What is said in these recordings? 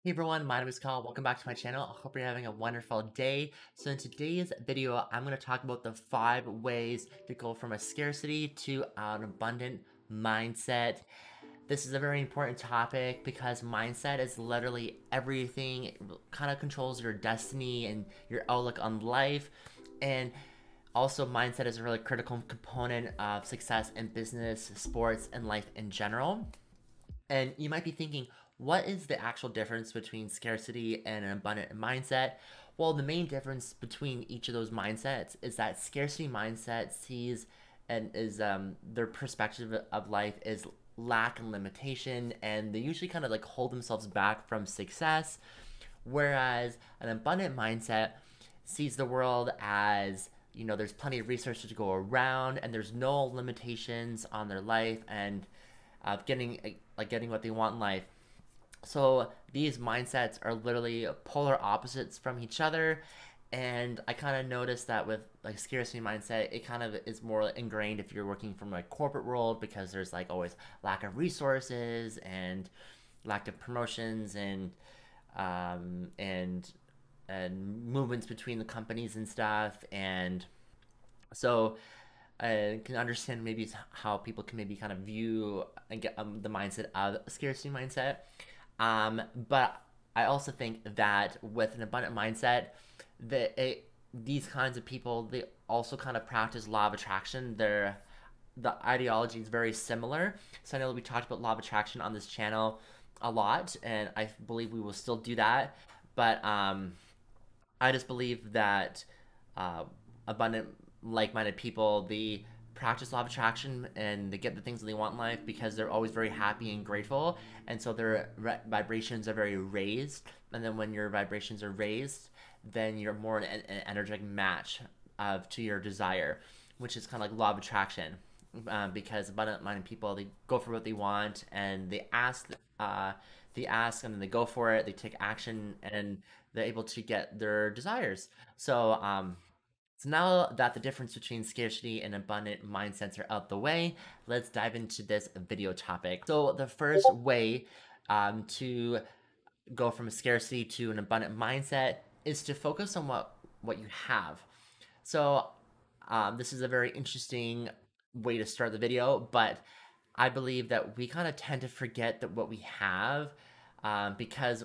Hey everyone, my name is Kyle. Welcome back to my channel. I hope you're having a wonderful day. So in today's video, I'm going to talk about the 5 ways to go from a scarcity to an abundant mindset. This is a very important topic because mindset is literally everything. It kind of controls your destiny and your outlook on life. And also, mindset is a really critical component of success in business, sports, and life in general. And you might be thinking, what is the actual difference between scarcity and an abundant mindset? Well, the main difference between each of those mindsets is that scarcity mindset sees and is their perspective of life is lack and limitation, and they usually kind of like hold themselves back from success. Whereas an abundant mindset sees the world as there's plenty of resources to go around, and there's no limitations on their life and getting what they want in life. So these mindsets are literally polar opposites from each other. And I kind of noticed that with like scarcity mindset, it kind of is more ingrained if you're working from a corporate world, because there's like always lack of resources and lack of promotions um, and and movements between the companies and stuff. And so I can understand maybe how people can maybe kind of view and get the mindset of scarcity mindset. But I also think that with an abundant mindset, these kinds of people, they also kind of practice law of attraction. The ideology is very similar. So I know we talked about law of attraction on this channel a lot, and I believe we will still do that. But I just believe that abundant, like-minded people, they practice law of attraction and they get the things that they want in life because they're always very happy and grateful, and so their vibrations are very raised. And then when your vibrations are raised, then you're more an energetic match to your desire, which is kind of like law of attraction. Because abundant-minded people, they go for what they want, and they ask, and then they go for it. They take action, and they're able to get their desires. So now that the difference between scarcity and abundant mindsets are out the way, let's dive into this video topic. So the first way to go from a scarcity to an abundant mindset is to focus on what you have. So this is a very interesting way to start the video, but I believe that we kind of tend to forget that what we have, because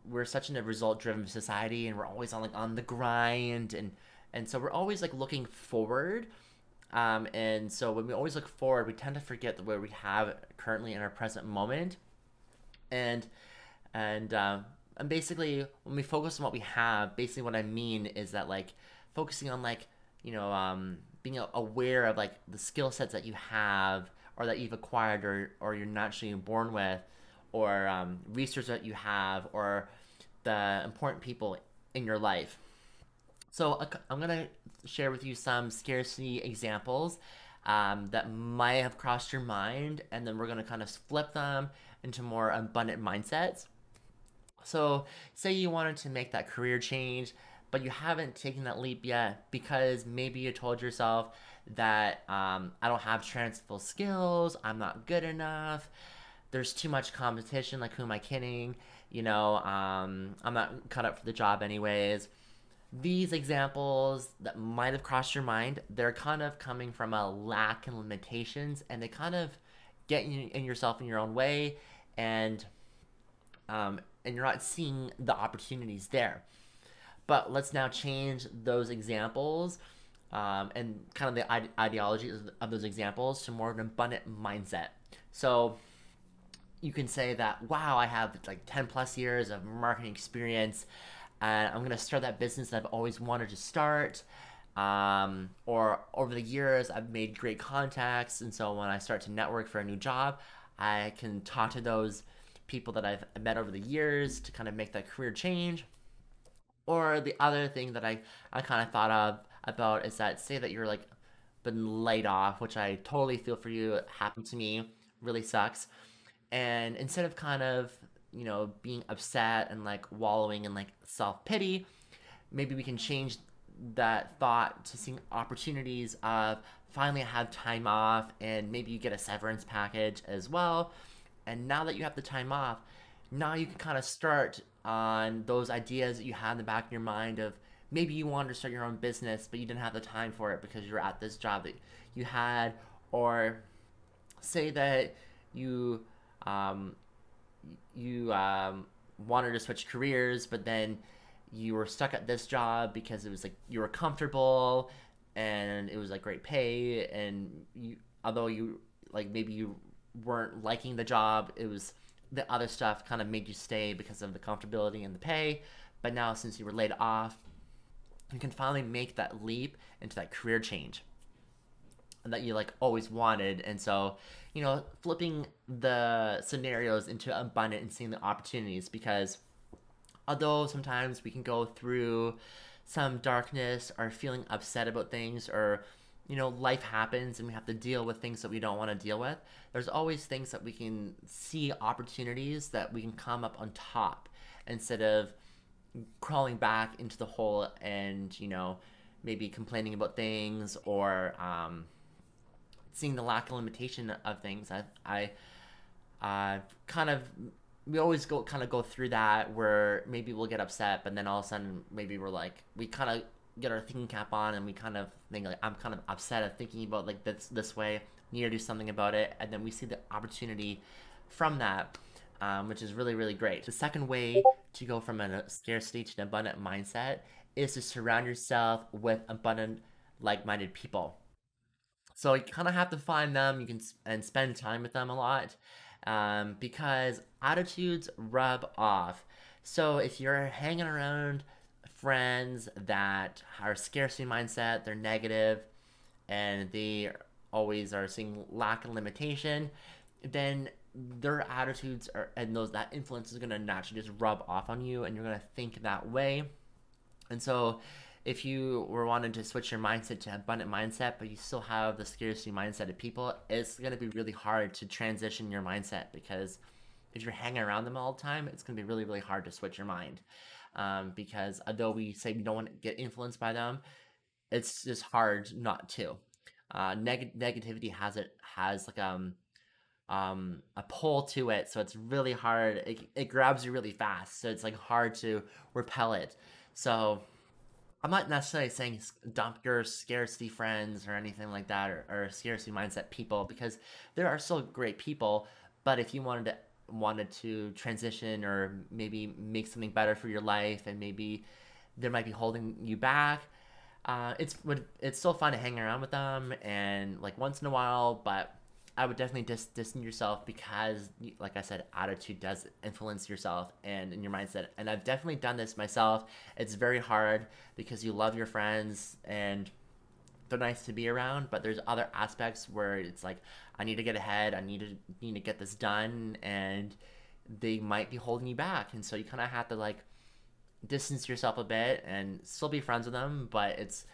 we're such in a result-driven society, and we're always on the grind, and so we're always like looking forward. And so when we always look forward, we tend to forget the way we have currently in our present moment. And and basically, when we focus on what we have, basically what I mean is that like focusing on like being aware of like the skill sets that you have, or that you've acquired, or you're naturally born with, or research that you have, or the important people in your life. So I'm going to share with you some scarcity examples that might have crossed your mind, and then we're going to kind of flip them into more abundant mindsets. So say you wanted to make that career change, but you haven't taken that leap yet because maybe you told yourself that I don't have transferable skills, I'm not good enough, there's too much competition, like who am I kidding? I'm not cut up for the job anyways. These examples that might have crossed your mind, they're kind of coming from a lack and limitations, and they kind of get you in yourself in your own way, and you're not seeing the opportunities there. But let's now change those examples, and kind of the ideology of those examples to more of an abundant mindset. So you can say that, wow, I have like 10 plus years of marketing experience, and I'm going to start that business that I've always wanted to start. Or over the years, I've made great contacts, and so when I start to network for a new job, I can talk to those people that I've met over the years to kind of make that career change. Or the other thing that I kind of thought of about is that, say that you're like been laid off, which I totally feel for you. It happened to me, really sucks. And instead of kind of being upset and like wallowing in like self-pity, maybe we can change that thought to seeing opportunities of, finally I have time off, and maybe you get a severance package as well. And now that you have the time off, now you can kind of start on those ideas that you had in the back of your mind of maybe you wanted to start your own business, but you didn't have the time for it because you're at this job that you had, or say that you um, you wanted to switch careers, but then you were stuck at this job because it was like you were comfortable and it was like great pay, and you, although you like maybe you weren't liking the job, it was the other stuff kind of made you stay because of the comfortability and the pay. But now since you were laid off, you can finally make that leap into that career change that you like always wanted. And so, you know, flipping the scenarios into abundant and seeing the opportunities, because although sometimes we can go through some darkness or feeling upset about things, or you know, life happens and we have to deal with things that we don't want to deal with, there's always things that we can see, opportunities that we can come up on top instead of crawling back into the hole and, you know, maybe complaining about things, or seeing the lack of limitation of things. I kind of, we always go through that where maybe we'll get upset, but then all of a sudden maybe we're like, we kind of get our thinking cap on and we kind of think like, I'm kind of upset at thinking about like this way, need to do something about it, and then we see the opportunity from that, which is really, really great. The second way to go from a scarcity to an abundant mindset is to surround yourself with abundant, like-minded people. So you kind of have to find them. You can and spend time with them a lot, because attitudes rub off. So if you're hanging around friends that are scarcity mindset, they're negative, and they always are seeing lack and limitation, then their attitudes are, and those, that influence is going to naturally just rub off on you, and you're going to think that way. And so if you were wanting to switch your mindset to abundant mindset, but you still have the scarcity mindset of people, it's going to be really hard to transition your mindset, because if you're hanging around them all the time, it's going to be really, really hard to switch your mind. Because although we say we don't want to get influenced by them, it's just hard not to. Negativity has like a pull to it, so it's really hard. It grabs you really fast, so it's like hard to repel it. So I'm not necessarily saying dump your scarcity friends or anything like that, or scarcity mindset people, because there are still great people. But if you wanted to transition or maybe make something better for your life, and maybe there might be holding you back, it's still fun to hang around with them and like once in a while, but I would definitely distance yourself, because, like I said, attitude does influence yourself and in your mindset. And I've definitely done this myself. It's very hard because you love your friends and they're nice to be around, but there's other aspects where it's like, I need to get ahead, I need to get this done, and they might be holding you back. And so you kind of have to like distance yourself a bit and still be friends with them, but it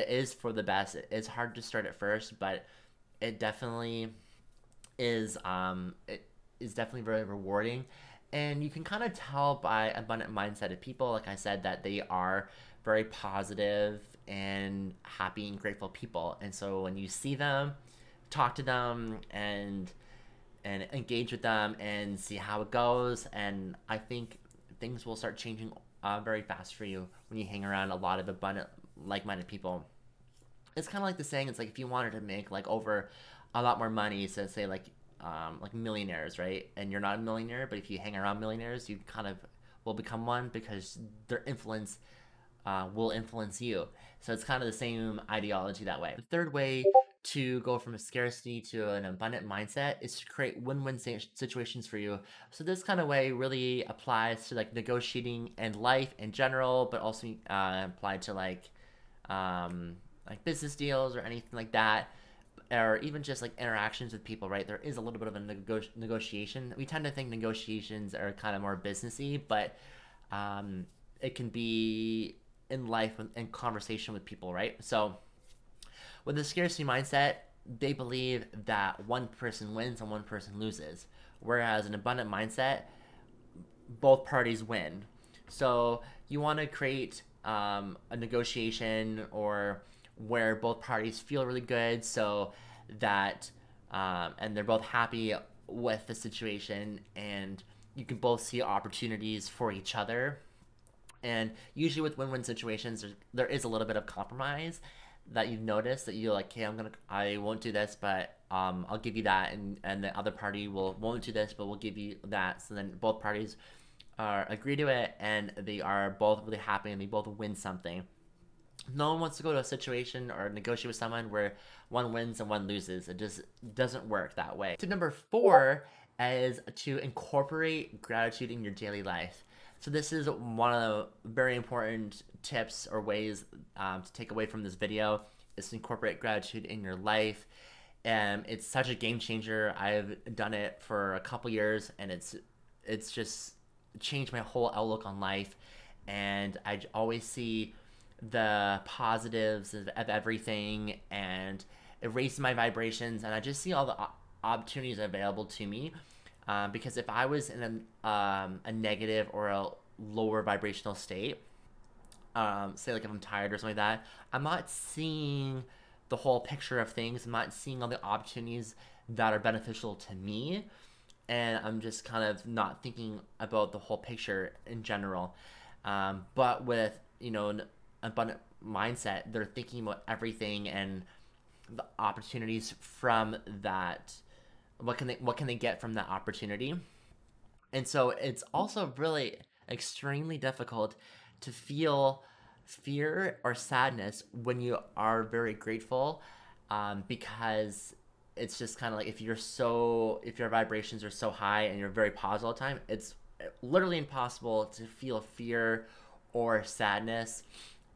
is for the best. It's hard to start at first, but it definitely it is definitely very rewarding. And you can kind of tell by abundant mindset of people, like I said, that they are very positive and happy and grateful people. And so when you see them, talk to them, and engage with them and see how it goes, and I think things will start changing very fast for you when you hang around a lot of abundant, like-minded people. It's kind of like the saying, it's like if you wanted to make like over a lot more money, so say like millionaires, right? And you're not a millionaire, but if you hang around millionaires, you kind of will become one, because their influence will influence you. So it's kind of the same ideology that way. The third way to go from a scarcity to an abundant mindset is to create win-win situations for you. So this kind of way really applies to like negotiating and life in general, but also applied to like business deals or anything like that, or even just like interactions with people, right? There is a little bit of a negotiation. We tend to think negotiations are kind of more businessy, but it can be in life and conversation with people, right? So with the scarcity mindset, they believe that one person wins and one person loses, whereas an abundant mindset, both parties win. So you want to create a negotiation, or where both parties feel really good, so that and they're both happy with the situation, and you can both see opportunities for each other. And usually with win-win situations, there is a little bit of compromise that you've noticed, that you're like, hey, I won't do this, but I'll give you that, and the other party won't do this, but we'll give you that. So then both parties agree to it, and they are both really happy, and they both win something. No one wants to go to a situation or negotiate with someone where one wins and one loses. It just doesn't work that way. Tip number 4 is to incorporate gratitude in your daily life. So this is one of the very important tips or ways to take away from this video, is to incorporate gratitude in your life. And it's such a game changer. I've done it for a couple years, and it's just changed my whole outlook on life. And I always see the positives of everything, and it raises my vibrations, and I just see all the opportunities available to me. Because if I was in a negative or a lower vibrational state, say like if I'm tired or something like that, I'm not seeing the whole picture of things. I'm not seeing all the opportunities that are beneficial to me, and I'm just kind of not thinking about the whole picture in general. But with, you know, an abundant mindset, they're thinking about everything and the opportunities from that. What can they get from that opportunity? And so it's also really extremely difficult to feel fear or sadness when you are very grateful, because it's just kind of like, if your vibrations are so high and you're very positive all the time, it's literally impossible to feel fear or sadness.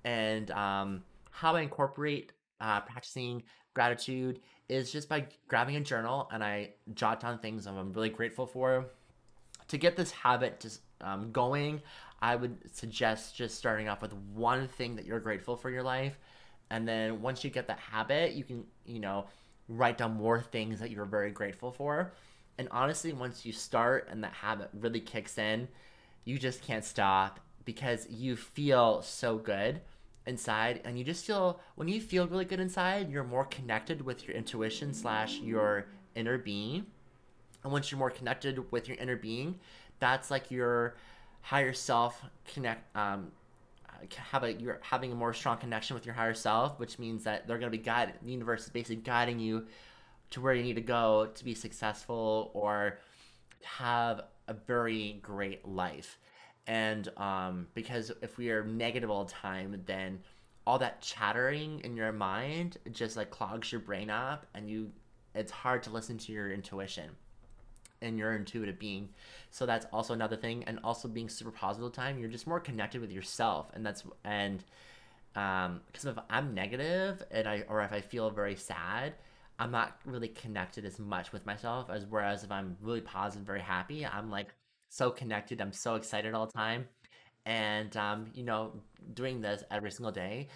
And how I incorporate practicing gratitude is just by grabbing a journal, and I jot down things I'm really grateful for. To get this habit just going, I would suggest just starting off with one thing that you're grateful for in your life, and then once you get that habit, you can, you know, write down more things that you're very grateful for. And honestly, once you start and that habit really kicks in, you just can't stop, because you feel so good inside, and you just feel, when you feel really good inside, you're more connected with your intuition / your inner being. And once you're more connected with your inner being, that's like your higher self you're having a more strong connection with your higher self, which means that they're going to be guided. The universe is basically guiding you to where you need to go to be successful or have a very great life. And because if we are negative all the time, then all that chattering in your mind just like clogs your brain up, and it's hard to listen to your intuition and your intuitive being. So that's also another thing. And also being super positive all the time, you're just more connected with yourself. And because if I'm negative or if I feel very sad, I'm not really connected as much with myself, whereas if I'm really positive, very happy, I'm like so connected. I'm so excited all the time. And you know, doing this every single day,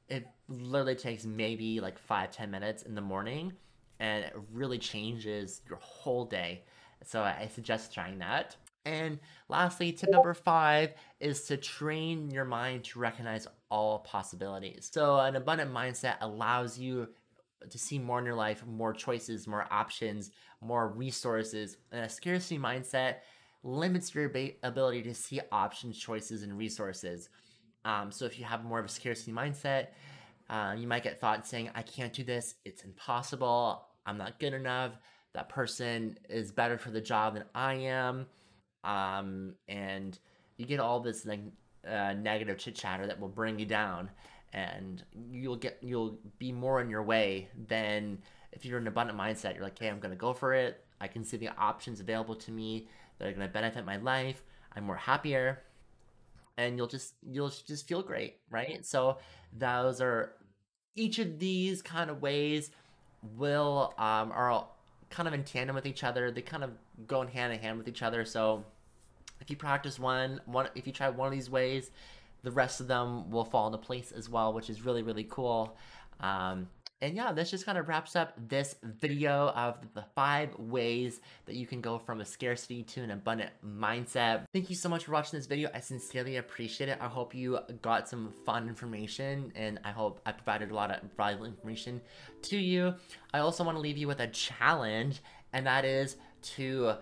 it literally takes maybe like 5-10 minutes in the morning, and it really changes your whole day. So I suggest trying that. And lastly, tip number 5 is to train your mind to recognize all possibilities. So an abundant mindset allows you to see more in your life, more choices, more options, more resources. And a scarcity mindset limits your ability to see options, choices, and resources. So if you have more of a scarcity mindset, you might get thoughts saying, I can't do this, it's impossible, I'm not good enough, that person is better for the job than I am. And you get all this like negative chit chatter that will bring you down, and you'll be more in your way than if you're in an abundant mindset. You're like, hey, I'm gonna go for it. I can see the options available to me that are gonna benefit my life. I'm more happier, and you'll just feel great, right? So those are, each of these kind of ways are all kind of in tandem with each other. They kind of go in hand with each other. So if you practice if you try one of these ways, the rest of them will fall into place as well, which is really, really cool. And yeah, this just kind of wraps up this video of the 5 ways that you can go from a scarcity to an abundant mindset. Thank you so much for watching this video. I sincerely appreciate it. I hope you got some fun information, and I hope I provided a lot of valuable information to you. I also want to leave you with a challenge, and that is to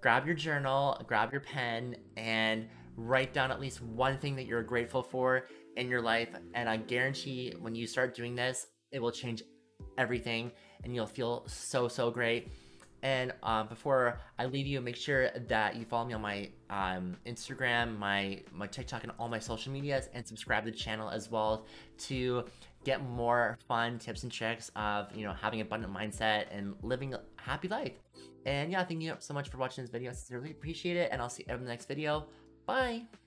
grab your journal, grab your pen, and write down at least one thing that you're grateful for in your life. And I guarantee when you start doing this, it will change everything and you'll feel so great. And before I leave you, make sure that you follow me on my Instagram, my TikTok, and all my social medias, and subscribe to the channel as well to get more fun tips and tricks of having an abundant mindset and living a happy life. And yeah, thank you so much for watching this video. I sincerely appreciate it, and I'll see you in the next video. Bye.